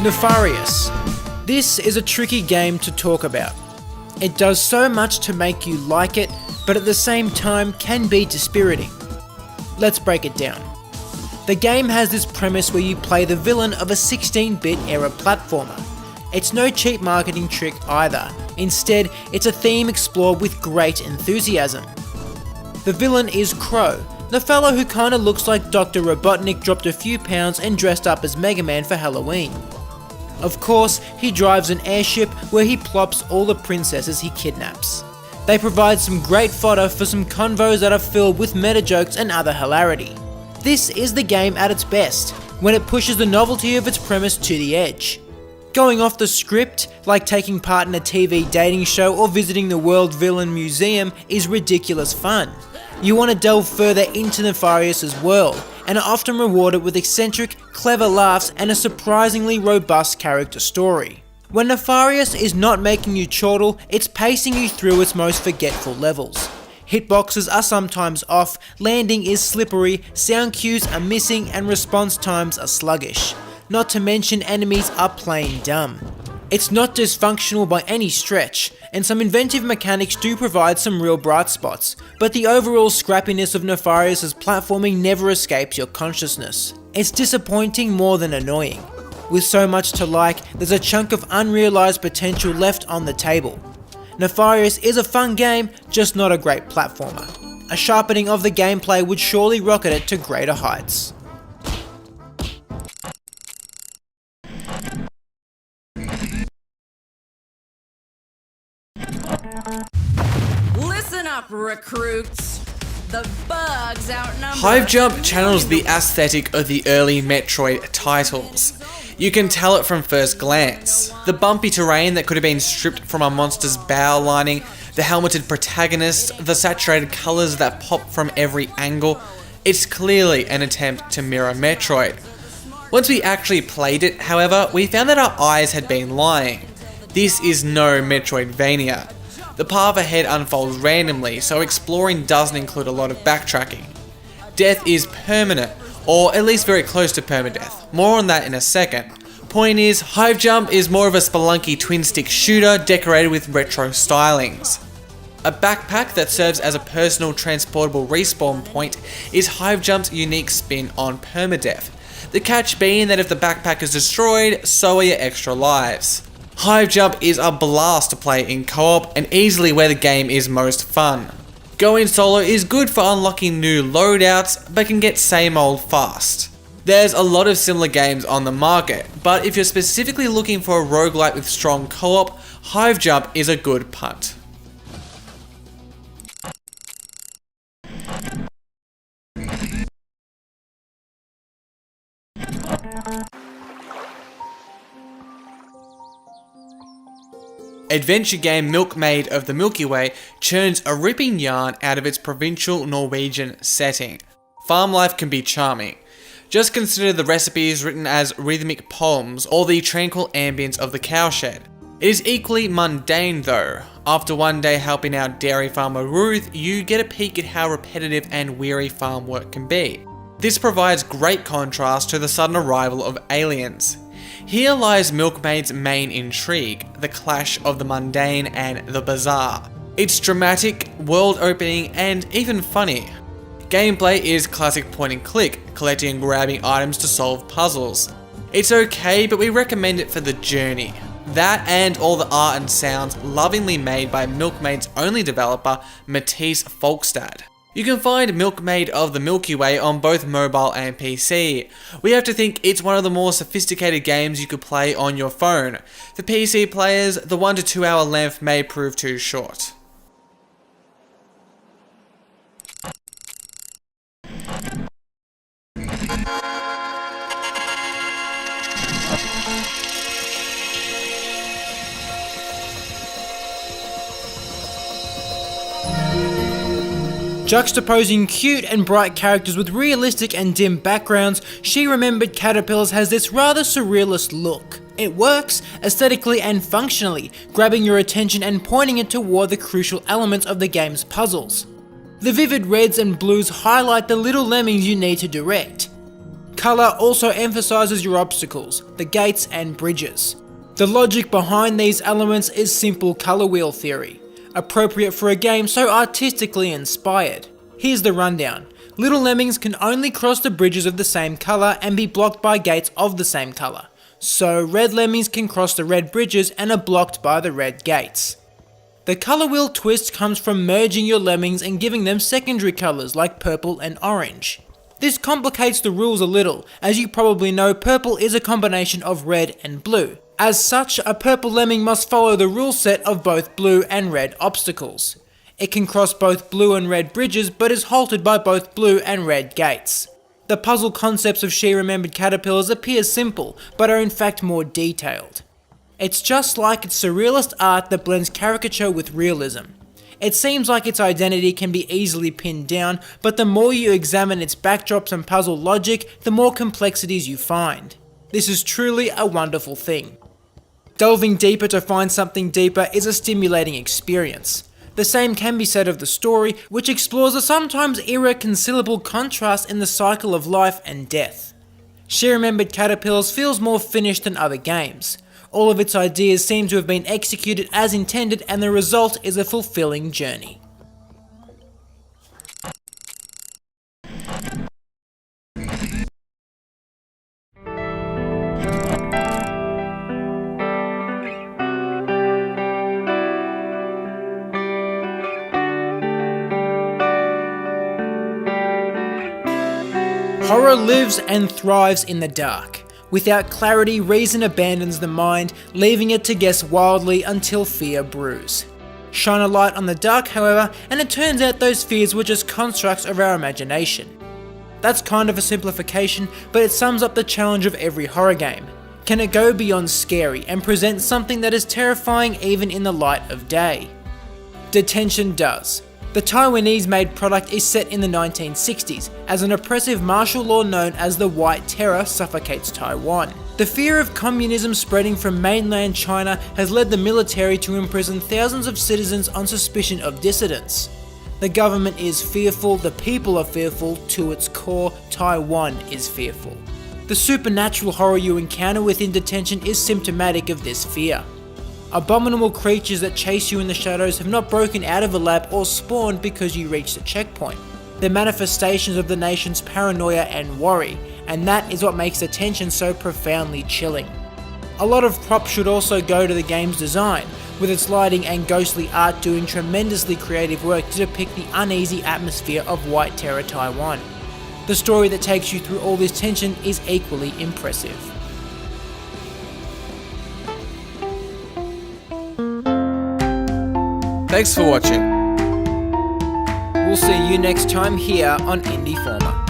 Nefarious. This is a tricky game to talk about. It does so much to make you like it, but at the same time can be dispiriting. Let's break it down. The game has this premise where you play the villain of a 16-bit era platformer. It's no cheap marketing trick either. Instead, it's a theme explored with great enthusiasm. The villain is Crow, the fellow who kinda looks like Dr. Robotnik dropped a few pounds and dressed up as Mega Man for Halloween. Of course, he drives an airship where he plops all the princesses he kidnaps. They provide some great fodder for some convos that are filled with meta jokes and other hilarity. This is the game at its best, when it pushes the novelty of its premise to the edge. Going off the script, like taking part in a TV dating show or visiting the World Villain Museum, is ridiculous fun. You want to delve further into Nefarious's world, and are often rewarded with eccentric, clever laughs and a surprisingly robust character story. When Nefarious is not making you chortle, it's pacing you through its most forgetful levels. Hitboxes are sometimes off, landing is slippery, sound cues are missing and response times are sluggish. Not to mention enemies are plain dumb. It's not dysfunctional by any stretch, and some inventive mechanics do provide some real bright spots, but the overall scrappiness of Nefarious's platforming never escapes your consciousness. It's disappointing more than annoying. With so much to like, there's a chunk of unrealised potential left on the table. Nefarious is a fun game, just not a great platformer. A sharpening of the gameplay would surely rocket it to greater heights. Listen up, recruits. The bugs outnumber. Hive Jump channels the aesthetic of the early Metroid titles. You can tell it from first glance. The bumpy terrain that could have been stripped from a monster's bow lining, the helmeted protagonist, the saturated colours that pop from every angle. It's clearly an attempt to mirror Metroid. Once we actually played it, however, we found that our eyes had been lying. This is no Metroidvania. The path ahead unfolds randomly, so exploring doesn't include a lot of backtracking. Death is permanent, or at least very close to permadeath. More on that in a second. Point is, Hive Jump is more of a spelunky twin-stick shooter decorated with retro stylings. A backpack that serves as a personal transportable respawn point is Hive Jump's unique spin on permadeath. The catch being that if the backpack is destroyed, so are your extra lives. Hive Jump is a blast to play in co-op and easily where the game is most fun. Going solo is good for unlocking new loadouts, but can get same old fast. There's a lot of similar games on the market, but if you're specifically looking for a roguelite with strong co-op, Hive Jump is a good punt. Adventure game Milkmaid of the Milky Way churns a ripping yarn out of its provincial Norwegian setting. Farm life can be charming. Just consider the recipes written as rhythmic poems or the tranquil ambience of the cowshed. It is equally mundane though. After one day helping out dairy farmer Ruth, you get a peek at how repetitive and weary farm work can be. This provides great contrast to the sudden arrival of aliens. Here lies Milkmaid's main intrigue, the clash of the mundane and the bizarre. It's dramatic, world-opening, and even funny. Gameplay is classic point and click, collecting and grabbing items to solve puzzles. It's okay, but we recommend it for the journey. That and all the art and sounds lovingly made by Milkmaid's only developer, Matisse Folkstad. You can find Milkmaid of the Milky Way on both mobile and PC. We have to think it's one of the more sophisticated games you could play on your phone. For PC players, the 1 to 2 hour length may prove too short. Juxtaposing cute and bright characters with realistic and dim backgrounds, She Remembered Caterpillars has this rather surrealist look. It works, aesthetically and functionally, grabbing your attention and pointing it toward the crucial elements of the game's puzzles. The vivid reds and blues highlight the little lemmings you need to direct. Colour also emphasises your obstacles, the gates and bridges. The logic behind these elements is simple colour wheel theory, appropriate for a game so artistically inspired. Here's the rundown. Little lemmings can only cross the bridges of the same colour and be blocked by gates of the same colour. So red lemmings can cross the red bridges and are blocked by the red gates. The colour wheel twist comes from merging your lemmings and giving them secondary colours like purple and orange. This complicates the rules a little, as you probably know purple is a combination of red and blue. As such, a purple lemming must follow the rule set of both blue and red obstacles. It can cross both blue and red bridges but is halted by both blue and red gates. The puzzle concepts of She Remembered Caterpillars appear simple, but are in fact more detailed. It's just like its surrealist art that blends caricature with realism. It seems like its identity can be easily pinned down, but the more you examine its backdrops and puzzle logic, the more complexities you find. This is truly a wonderful thing. Delving deeper to find something deeper is a stimulating experience. The same can be said of the story, which explores a sometimes irreconcilable contrast in the cycle of life and death. She Remembered Caterpillars feels more finished than other games. All of its ideas seem to have been executed as intended, and the result is a fulfilling journey. Horror lives and thrives in the dark. Without clarity, reason abandons the mind, leaving it to guess wildly until fear brews. Shine a light on the dark, however, and it turns out those fears were just constructs of our imagination. That's kind of a simplification, but it sums up the challenge of every horror game. Can it go beyond scary and present something that is terrifying even in the light of day? Detention does. The Taiwanese-made product is set in the 1960s, as an oppressive martial law known as the White Terror suffocates Taiwan. The fear of communism spreading from mainland China has led the military to imprison thousands of citizens on suspicion of dissidence. The government is fearful, the people are fearful, to its core, Taiwan is fearful. The supernatural horror you encounter within detention is symptomatic of this fear. Abominable creatures that chase you in the shadows have not broken out of a lab or spawned because you reached a checkpoint. They're manifestations of the nation's paranoia and worry, and that is what makes detention so profoundly chilling. A lot of props should also go to the game's design, with its lighting and ghostly art doing tremendously creative work to depict the uneasy atmosphere of White Terror Taiwan. The story that takes you through all this tension is equally impressive. Thanks for watching. We'll see you next time here on Indie Former.